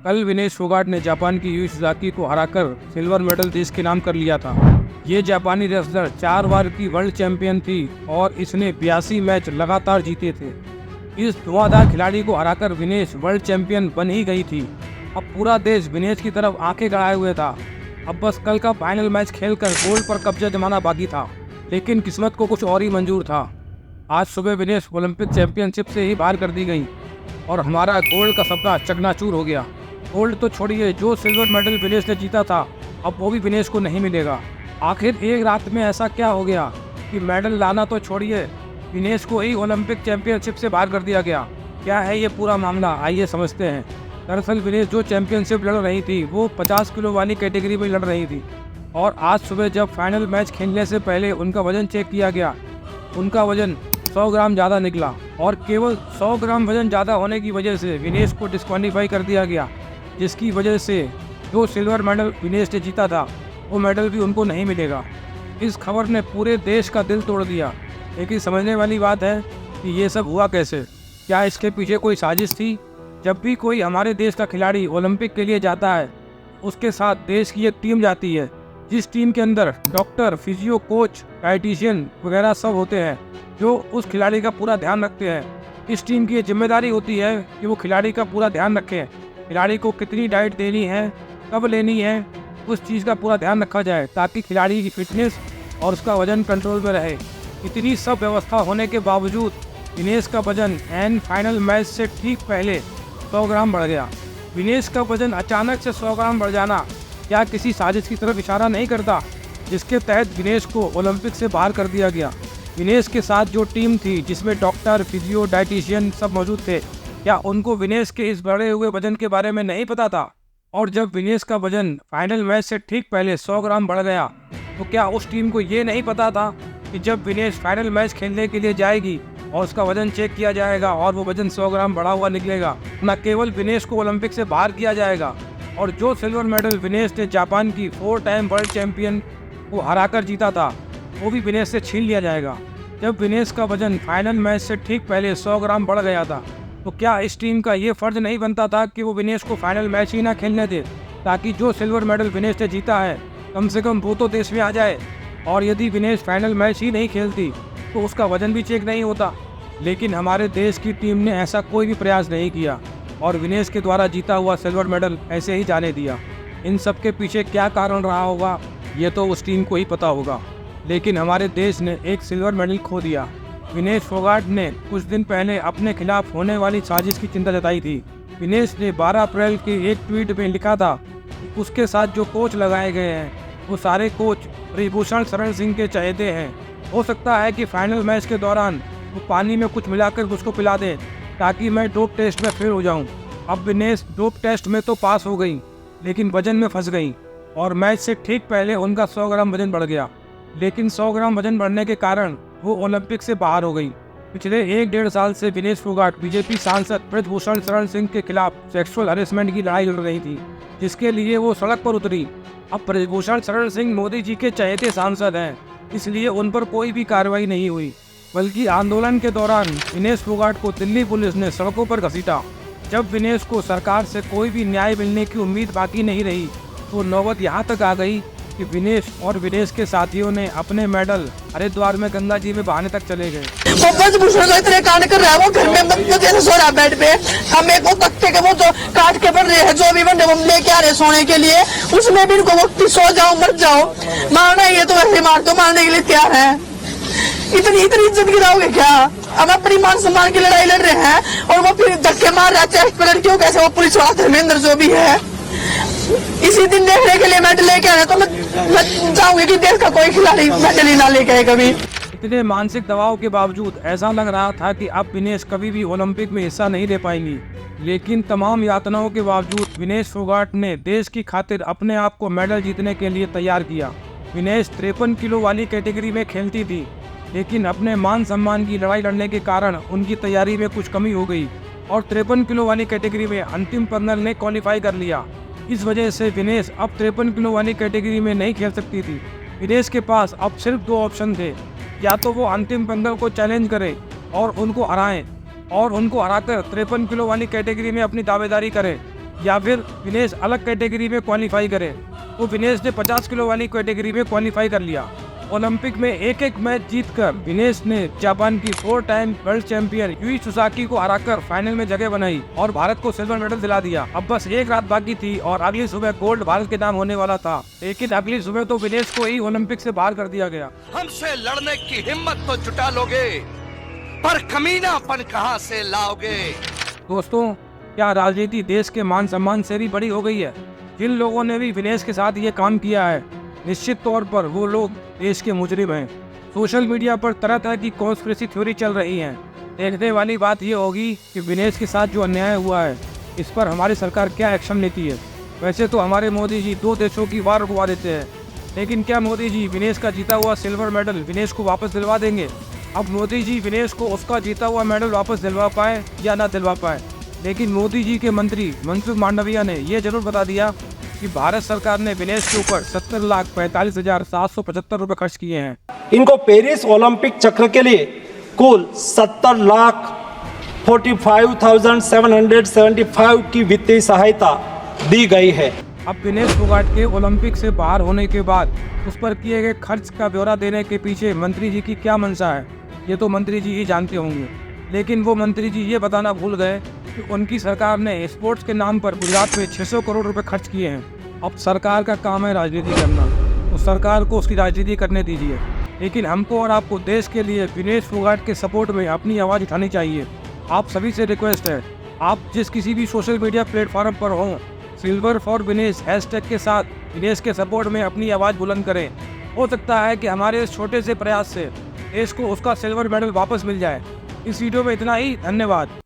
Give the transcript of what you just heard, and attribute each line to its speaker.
Speaker 1: कल विनेश फोगाट ने जापान की यू शिज़ाकी को हराकर सिल्वर मेडल देश के नाम कर लिया था। ये जापानी रेसलर 4 बार की वर्ल्ड चैंपियन थी और इसने 82 मैच लगातार जीते थे। इस धुआंधार खिलाड़ी को हराकर विनेश वर्ल्ड चैंपियन बन ही गई थी। अब पूरा देश विनेश की तरफ आंखें गड़ाए हुए था। अब बस कल का फाइनल मैच खेलकर गोल्ड पर कब्जा जमाना बाकी था, लेकिन किस्मत को कुछ और ही मंजूर था। आज सुबह विनेश ओलंपिक चैंपियनशिप से ही बाहर कर दी गई और हमारा गोल्ड का सपना चकनाचूर हो गया। गोल्ड तो छोड़िए, जो सिल्वर मेडल विनेश ने जीता था अब वो भी विनेश को नहीं मिलेगा। आखिर एक रात में ऐसा क्या हो गया कि मेडल लाना तो छोड़िए, विनेश को ही ओलंपिक चैंपियनशिप से बाहर कर दिया गया। क्या है ये पूरा मामला, आइए समझते हैं। दरअसल विनेश जो चैंपियनशिप लड़ रही थी वो 50 किलो वाली कैटेगरी में लड़ रही थी और आज सुबह जब फाइनल मैच खेलने से पहले उनका वजन चेक किया गया, उनका वजन 100 ग्राम ज़्यादा निकला और केवल 100 ग्राम वजन ज़्यादा होने की वजह से विनेश को डिस्क्वालीफाई कर दिया गया, जिसकी वजह से जो सिल्वर मेडल विनेश ने जीता था वो मेडल भी उनको नहीं मिलेगा। इस खबर ने पूरे देश का दिल तोड़ दिया, लेकिन समझने वाली बात है कि ये सब हुआ कैसे। क्या इसके पीछे कोई साजिश थी? जब भी कोई हमारे देश का खिलाड़ी ओलंपिक के लिए जाता है, उसके साथ देश की एक टीम जाती है, जिस टीम के अंदर डॉक्टर, फिजियो, कोच, डाइटिशियन वगैरह सब होते हैं जो उस खिलाड़ी का पूरा ध्यान रखते हैं। इस टीम की ये जिम्मेदारी होती है कि वो खिलाड़ी का पूरा ध्यान रखें, खिलाड़ी को कितनी डाइट देनी है, कब लेनी है, उस चीज़ का पूरा ध्यान रखा जाए ताकि खिलाड़ी की फिटनेस और उसका वजन कंट्रोल में रहे। इतनी सब व्यवस्था होने के बावजूद विनेश का वजन एंड फाइनल मैच से ठीक पहले 100 ग्राम बढ़ गया। विनेश का वजन अचानक से 100 ग्राम बढ़ जाना क्या किसी साजिश की तरफ इशारा नहीं करता, जिसके तहत विनेश को ओलंपिक से बाहर कर दिया गया? विनेश के साथ जो टीम थी जिसमें डॉक्टर, फिजियो, डाइटिशियन सब मौजूद थे, क्या उनको विनेश के इस बढ़े हुए वजन के बारे में नहीं पता था? और जब विनेश का वजन फाइनल मैच से ठीक पहले 100 ग्राम बढ़ गया तो क्या उस टीम को ये नहीं पता था कि जब विनेश फाइनल मैच खेलने के लिए जाएगी और उसका वजन चेक किया जाएगा और वो वजन 100 ग्राम बढ़ा हुआ निकलेगा, न केवल विनेश को ओलंपिक से बाहर किया जाएगा और जो सिल्वर मेडल विनेश ने जापान की 4 टाइम वर्ल्ड चैंपियन को हराकर जीता था वो भी विनेश से छीन लिया जाएगा। जब विनेश का वजन फाइनल मैच से ठीक पहले 100 ग्राम बढ़ गया था तो क्या इस टीम का ये फर्ज नहीं बनता था कि वो विनेश को फाइनल मैच ही ना खेलने दे, ताकि जो सिल्वर मेडल विनेश ने जीता है कम से कम वो तो देश में आ जाए? और यदि विनेश फाइनल मैच ही नहीं खेलती तो उसका वजन भी चेक नहीं होता। लेकिन हमारे देश की टीम ने ऐसा कोई भी प्रयास नहीं किया और विनेश के द्वारा जीता हुआ सिल्वर मेडल ऐसे ही जाने दिया। इन सब के पीछे क्या कारण रहा होगा ये तो उस टीम को ही पता होगा, लेकिन हमारे देश ने एक सिल्वर मेडल खो दिया। विनेश फोगाट ने कुछ दिन पहले अपने खिलाफ होने वाली साजिश की चिंता जताई थी। विनेश ने 12 अप्रैल के एक ट्वीट में लिखा था कि उसके साथ जो कोच लगाए गए हैं वो सारे कोच ब्रिजभूषण शरण सिंह के चहेते हैं। हो सकता है कि फाइनल मैच के दौरान वो पानी में कुछ मिलाकर मुझको पिला दें ताकि मैं डोप टेस्ट में फेल हो जाऊं। अब विनेश डोप टेस्ट में तो पास हो गई, लेकिन वजन में फंस गई और मैच से ठीक पहले उनका 100 ग्राम वजन बढ़ गया। लेकिन 100 ग्राम वजन बढ़ने के कारण वो ओलंपिक से बाहर हो गई। पिछले 1-1.5 साल से विनेश फोगाट बीजेपी सांसद ब्रिजभूषण शरण सिंह के खिलाफ सेक्सुअल हरेसमेंट की लड़ाई लड़ रही थी, जिसके लिए वो सड़क पर उतरी। अब ब्रिजभूषण शरण सिंह मोदी जी के चहेते सांसद हैं, इसलिए उन पर कोई भी कार्रवाई नहीं हुई, बल्कि आंदोलन के दौरान विनेश फोगाट को दिल्ली पुलिस ने सड़कों पर घसीटा। जब विनेश को सरकार से कोई भी न्याय मिलने की उम्मीद बाकी नहीं रही तो नौबत यहाँ तक आ गई कि विनेश और विनेश के साथियों ने अपने मेडल हरिद्वार में गंगा जी में बहाने तक चले गए।
Speaker 2: वो ब्रिजभूषण का इतने कांड कर रहा है, वो घर में जैसे सो रहा बेड पे, हम एक वो तख्ते के वो जो काट के बन रहे हैं, जो भी बन रहे हम लेके आ रहे सोने के लिए, उसमें भी इनको वो सो जाओ मर जाओ, मारना ये तो वैसे मार दो, मारने के लिए तैयार है। इतनी इज्जत गिराओगे क्या? हम अपनी मान सम्मान की लड़ाई लड़ रहे हैं और वो फिर धक्के मार रहा है चेस्ट पे लड़कियों, कैसे वो पुलिस वाला धर्मेंद्र जो भी है इसी दिन देखने के लिए मेडल लेके आया, तो मैं चाहूंगी कि देश का कोई खिलाड़ी मेडल ही ना लेके आए कभी।
Speaker 1: इतने मानसिक दबाव के बावजूद ऐसा लग रहा था कि अब विनेश कभी भी ओलंपिक में हिस्सा नहीं ले पाएंगी, लेकिन तमाम यातनाओं के बावजूद विनेश फोगाट ने देश की खातिर अपने आप को मेडल जीतने के लिए तैयार किया। विनेश 53 किलो वाली कैटेगरी में खेलती थी, लेकिन अपने मान सम्मान की लड़ाई लड़ने के कारण उनकी तैयारी में कुछ कमी हो गई और 53 किलो वाली कैटेगरी में अंतिम पैनल ने क्वालिफाई कर लिया। इस वजह से विनेश अब 53 किलो वाली कैटेगरी में नहीं खेल सकती थी। विनेश के पास अब सिर्फ 2 ऑप्शन थे, या तो वो अंतिम पैनल को चैलेंज करे और उनको हराएं और उनको हराकर 53 किलो वाली कैटेगरी में अपनी दावेदारी करें, या फिर विनेश अलग कैटेगरी में क्वालिफाई करे। तो विनेश ने 50 किलो वाली कैटेगरी में क्वालिफाई कर लिया। ओलंपिक में एक एक मैच जीतकर विनेश ने जापान की 4 time world champion Yui Susaki को हराकर फाइनल में जगह बनाई और भारत को सिल्वर मेडल दिला दिया। अब बस एक रात बाकी थी और अगली सुबह गोल्ड भारत के नाम होने वाला था, लेकिन अगली सुबह तो विनेश को ही ओलंपिक से बाहर कर दिया गया।
Speaker 3: हमसे लड़ने की हिम्मत तो जुटा लोगे, पर कमीनापन कहां से लाओगे।
Speaker 1: दोस्तों, क्या राजनीति देश के मान सम्मान से भी बड़ी हो गई है? जिन लोगों ने भी विनेश के साथ ये काम किया है, निश्चित तौर पर वो लोग देश के मुजरिम हैं। सोशल मीडिया पर तरह तरह की कॉन्स्पिरेसी थ्योरी चल रही हैं। देखने वाली बात ये होगी कि विनेश के साथ जो अन्याय हुआ है, इस पर हमारी सरकार क्या एक्शन लेती है। वैसे तो हमारे मोदी जी 2 देशों की वार रुकवा देते हैं, लेकिन क्या मोदी जी विनेश का जीता हुआ सिल्वर मेडल विनेश को वापस दिलवा देंगे? अब मोदी जी विनेश को उसका जीता हुआ मेडल वापस दिलवा पाए या ना दिलवा पाए, लेकिन मोदी जी के मंत्री मनसुख मांडविया ने यह जरूर बता दिया कि भारत सरकार ने विनेश के ऊपर 70,45,775 रुपए खर्च किए हैं।
Speaker 4: इनको पेरिस ओलंपिक चक्र के लिए कुल 70,45,775 की वित्तीय सहायता दी गई है।
Speaker 1: अब विनेश फोगाट के ओलंपिक से बाहर होने के बाद उस पर किए गए खर्च का ब्यौरा देने के पीछे मंत्री जी की क्या मंशा है, ये तो मंत्री जी ही जानते होंगे। लेकिन वो मंत्री जी ये बताना भूल गए कि उनकी सरकार ने स्पोर्ट्स के नाम पर गुजरात में 600 करोड़ रुपए खर्च किए हैं। अब सरकार का काम है राजनीति करना, तो सरकार को उसकी राजनीति करने दीजिए, लेकिन हमको और आपको देश के लिए विनेश फोगाट के सपोर्ट में अपनी आवाज़ उठानी चाहिए। आप सभी से रिक्वेस्ट है, आप जिस किसी भी सोशल मीडिया प्लेटफॉर्म पर हों, सिल्वर फॉर विनेश हैशटैग के साथ विनेश के सपोर्ट में अपनी आवाज़ बुलंद करें। हो सकता है कि हमारे इस छोटे से प्रयास से देश को उसका सिल्वर मेडल वापस मिल जाए। इस वीडियो में इतना ही, धन्यवाद।